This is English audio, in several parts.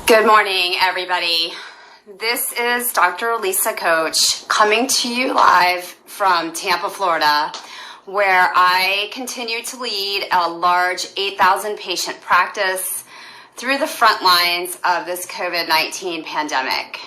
Good morning, everybody. This is Dr. Lisa Coach coming to you live from Tampa, Florida, where I continue to lead a large 8,000 patient practice through the front lines of this COVID-19 pandemic.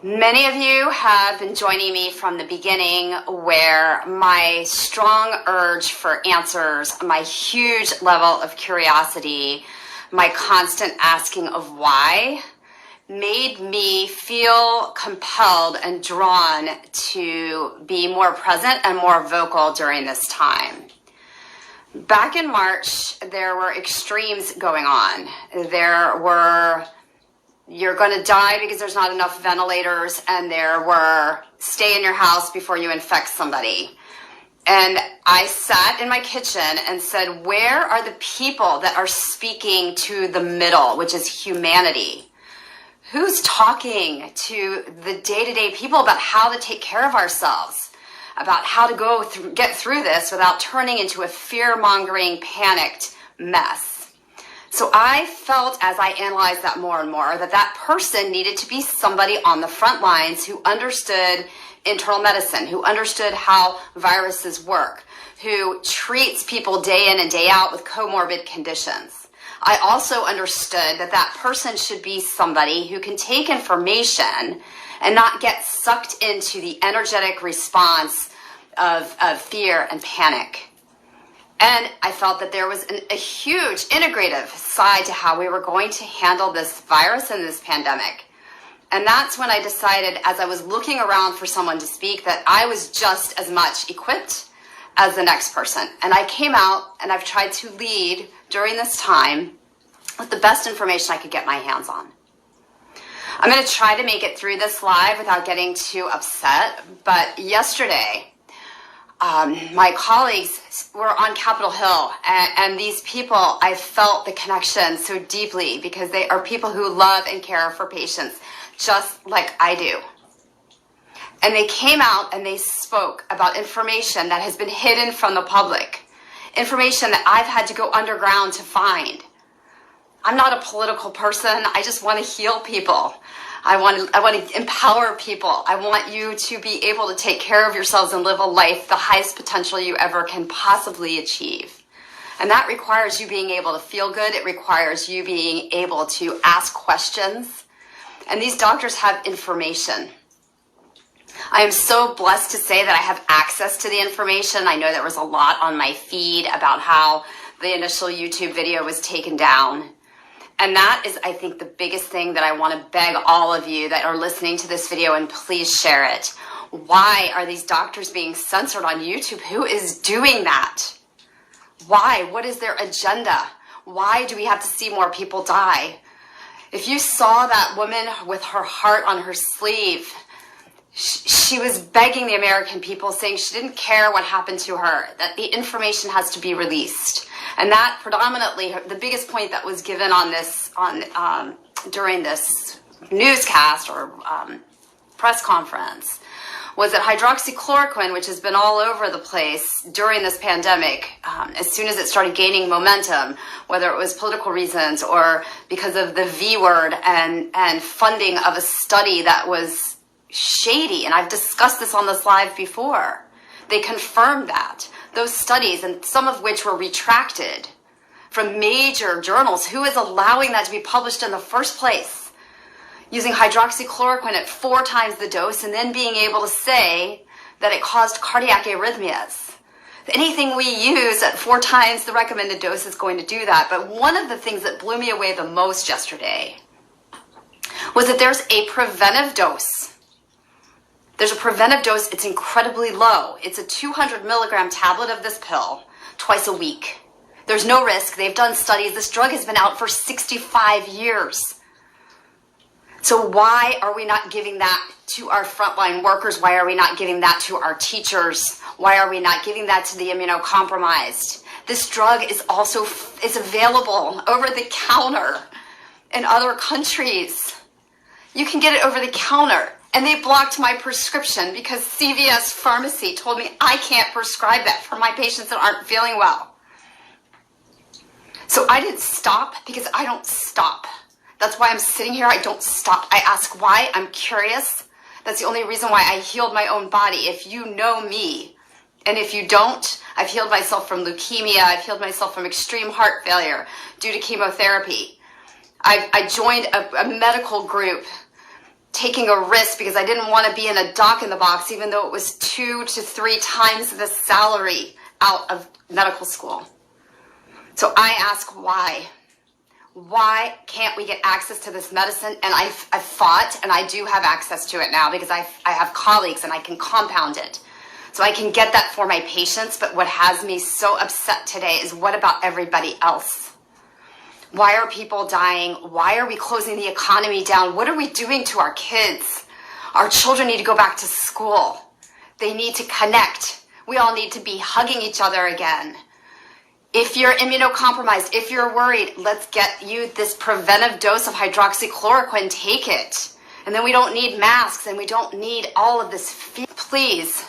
Many of you have been joining me from the beginning, where my strong urge for answers, my huge level of curiosity, my constant asking of why made me feel compelled and drawn to be more present and more vocal during this time. Back in March, there were extremes going on. There were, you're going to die because there's not enough ventilators, and there were, stay in your house before you infect somebody. And I sat in my kitchen and said, where are the people that are speaking to the middle, which is humanity? Who's talking to the day-to-day people about how to take care of ourselves, about how to get through this without turning into a fear-mongering, panicked mess? So I felt, as I analyzed that more and more, that person needed to be somebody on the front lines who understood internal medicine, who understood how viruses work, who treats people day in and day out with comorbid conditions. I also understood that person should be somebody who can take information and not get sucked into the energetic response of fear and panic. And I felt that there was a huge integrative side to how we were going to handle this virus and this pandemic. And that's when I decided, as I was looking around for someone to speak, that I was just as much equipped as the next person. And I came out, and I've tried to lead during this time with the best information I could get my hands on. I'm going to try to make it through this live without getting too upset. But yesterday, my colleagues were on Capitol Hill, and these people, I felt the connection so deeply, because they are people who love and care for patients just like I do. And they came out and they spoke about information that has been hidden from the public, information that I've had to go underground to find. I'm not a political person. I just want to heal people. I want to empower people. I want you to be able to take care of yourselves and live a life the highest potential you ever can possibly achieve. And that requires you being able to feel good. It requires you being able to ask questions. And these doctors have information. I am so blessed to say that I have access to the information. I know there was a lot on my feed about how the initial YouTube video was taken down. And that is, I think, the biggest thing that I want to beg all of you that are listening to this video, and please share it. Why are these doctors being censored on YouTube? Who is doing that? Why? What is their agenda? Why do we have to see more people die? If you saw that woman with her heart on her sleeve, she was begging the American people, saying she didn't care what happened to her, that the information has to be released. And that predominantly, the biggest point that was given on this, during this newscast or press conference, was that hydroxychloroquine, which has been all over the place during this pandemic, as soon as it started gaining momentum, whether it was political reasons or because of the V word and funding of a study that was shady, and I've discussed this on this live before, they confirmed that. Those studies, and some of which were retracted from major journals, who is allowing that to be published in the first place? Using hydroxychloroquine at 4 times the dose, and then being able to say that it caused cardiac arrhythmias. Anything we use at 4 times the recommended dose is going to do that. But one of the things that blew me away the most yesterday was that there's a preventive dose. There's a preventive dose. It's incredibly low. It's a 200 milligram tablet of this pill twice a week. There's no risk. They've done studies. This drug has been out for 65 years. So why are we not giving that to our frontline workers? Why are we not giving that to our teachers? Why are we not giving that to the immunocompromised? This drug is also available over the counter in other countries. You can get it over the counter. And they blocked my prescription because CVS Pharmacy told me I can't prescribe that for my patients that aren't feeling well. So I didn't stop because I don't stop. That's why I'm sitting here. I don't stop. I ask why. I'm curious. That's the only reason why I healed my own body. If you know me, and if you don't, I've healed myself from leukemia. I've healed myself from extreme heart failure due to chemotherapy. I joined a medical group taking a risk because I didn't want to be in a doc in the box, even though it was 2 to 3 times the salary out of medical school. So I ask why. Why can't we get access to this medicine? And I've fought, and I do have access to it now because I have colleagues and I can compound it. So I can get that for my patients, but what has me so upset today is what about everybody else? Why are people dying? Why are we closing the economy down? What are we doing to our kids? Our children need to go back to school. They need to connect. We all need to be hugging each other again. If you're immunocompromised, if you're worried, let's get you this preventive dose of hydroxychloroquine. Take it. And then we don't need masks and we don't need all of this fear. Please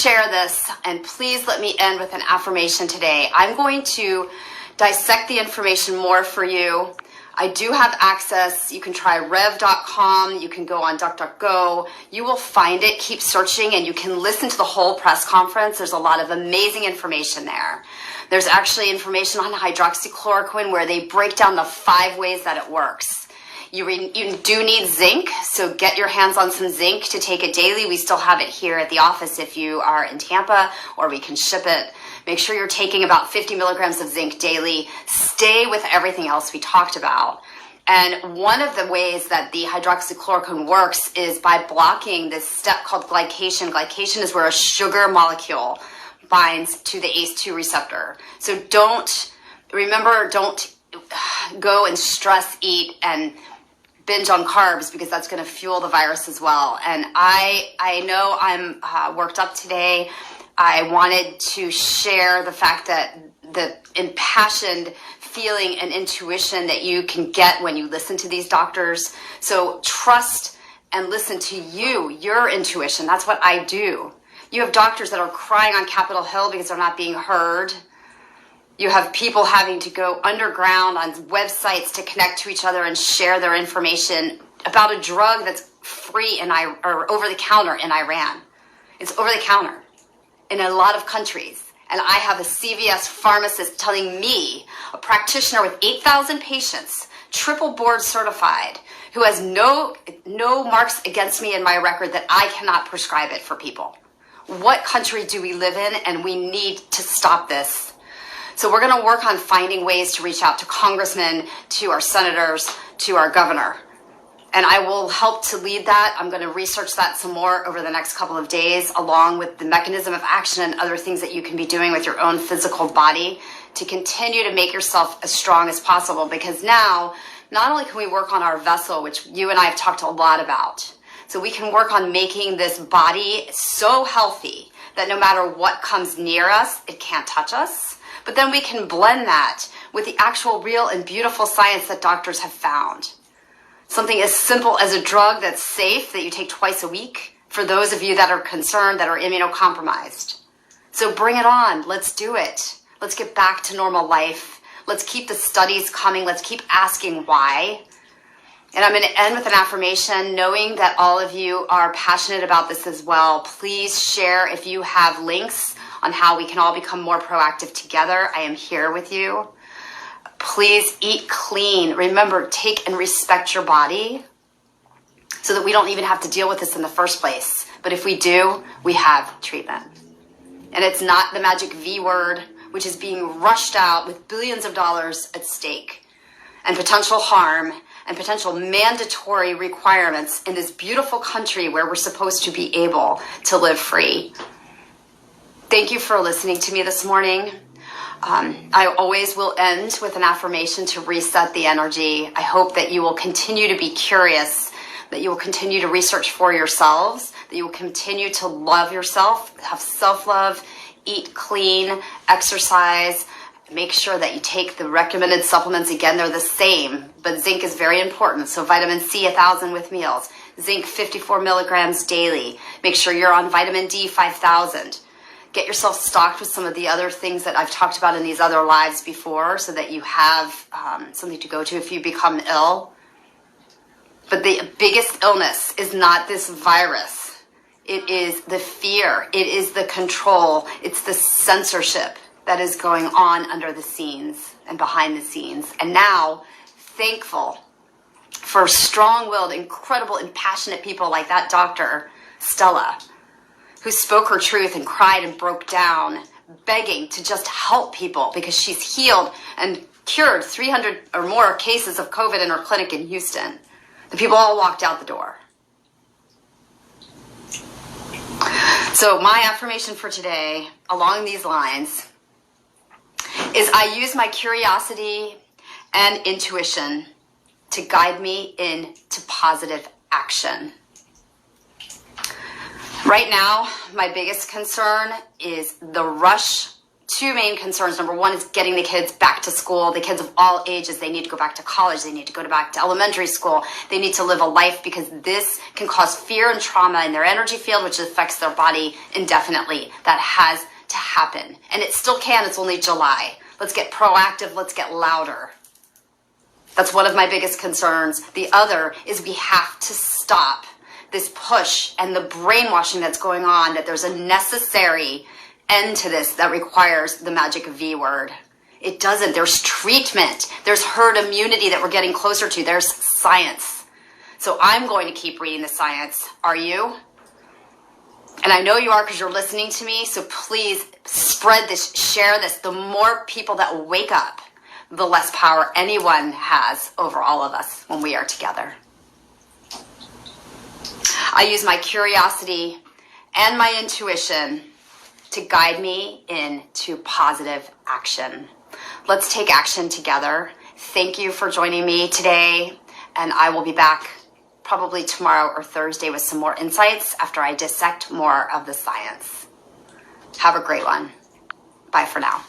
share this, and please let me end with an affirmation today. I'm going to dissect the information more for you. I do have access. You can try rev.com. You can go on DuckDuckGo. You will find it. Keep searching, and you can listen to the whole press conference. There's a lot of amazing information there. There's actually information on hydroxychloroquine where they break down the 5 ways that it works. You do need zinc, so get your hands on some zinc to take it daily. We still have it here at the office if you are in Tampa, or we can ship it. Make sure you're taking about 50 milligrams of zinc daily. Stay with everything else we talked about. And one of the ways that the hydroxychloroquine works is by blocking this step called glycation. Glycation is where a sugar molecule binds to the ACE2 receptor. So don't go and stress eat and binge on carbs, because that's going to fuel the virus as well. And I know I'm worked up today. I wanted to share the fact that the impassioned feeling and intuition that you can get when you listen to these doctors. So trust and listen to your intuition. That's what I do. You have doctors that are crying on Capitol Hill because they're not being heard. You have people having to go underground on websites to connect to each other and share their information about a drug that's free or over the counter in Iran. It's over the counter in a lot of countries. And I have a CVS pharmacist telling me, a practitioner with 8,000 patients, triple board certified, who has no marks against me in my record, that I cannot prescribe it for people. What country do we live in? And we need to stop this. So we're going to work on finding ways to reach out to congressmen, to our senators, to our governor. And I will help to lead that. I'm going to research that some more over the next couple of days, along with the mechanism of action and other things that you can be doing with your own physical body to continue to make yourself as strong as possible. Because now, not only can we work on our vessel, which you and I have talked a lot about, so we can work on making this body so healthy that no matter what comes near us, it can't touch us. But then we can blend that with the actual real and beautiful science that doctors have found. Something as simple as a drug that's safe, that you take twice a week, for those of you that are concerned, that are immunocompromised. So bring it on. Let's do it. Let's get back to normal life. Let's keep the studies coming. Let's keep asking why. And I'm going to end with an affirmation, knowing that all of you are passionate about this as well. Please share if you have links on how we can all become more proactive together. I am here with you. Please eat clean. Remember, take and respect your body so that we don't even have to deal with this in the first place. But if we do, we have treatment. And it's not the magic V word, which is being rushed out with billions of dollars at stake and potential harm and potential mandatory requirements in this beautiful country where we're supposed to be able to live free. Thank you for listening to me this morning. I always will end with an affirmation to reset the energy. I hope that you will continue to be curious, that you will continue to research for yourselves, that you will continue to love yourself, have self-love, eat clean, exercise. Make sure that you take the recommended supplements. Again, they're the same, but zinc is very important. So vitamin C, 1,000 with meals. Zinc, 54 milligrams daily. Make sure you're on vitamin D, 5,000. Get yourself stocked with some of the other things that I've talked about in these other lives before so that you have something to go to if you become ill. But the biggest illness is not this virus. It is the fear. It is the control. It's the censorship that is going on under the scenes and behind the scenes. And now, thankful for strong-willed, incredible, and passionate people like that doctor, Stella, who spoke her truth and cried and broke down, begging to just help people because she's healed and cured 300 or more cases of COVID in her clinic in Houston. The people all walked out the door. So my affirmation for today, along these lines, is I use my curiosity and intuition to guide me into positive action. Right now, my biggest concern is the rush. Two main concerns. Number one is getting the kids back to school. The kids of all ages, they need to go back to college. They need to go back to elementary school. They need to live a life because this can cause fear and trauma in their energy field, which affects their body indefinitely. That has to happen. And it still can. It's only July. Let's get proactive. Let's get louder. That's one of my biggest concerns. The other is we have to stop this push and the brainwashing that's going on, that there's a necessary end to this that requires the magic V word. It doesn't. There's treatment. There's herd immunity that we're getting closer to. There's science. So I'm going to keep reading the science. Are you? And I know you are because you're listening to me. So please spread this, share this. The more people that wake up, the less power anyone has over all of us when we are together. I use my curiosity and my intuition to guide me into positive action. Let's take action together. Thank you for joining me today, and I will be back probably tomorrow or Thursday with some more insights after I dissect more of the science. Have a great one. Bye for now.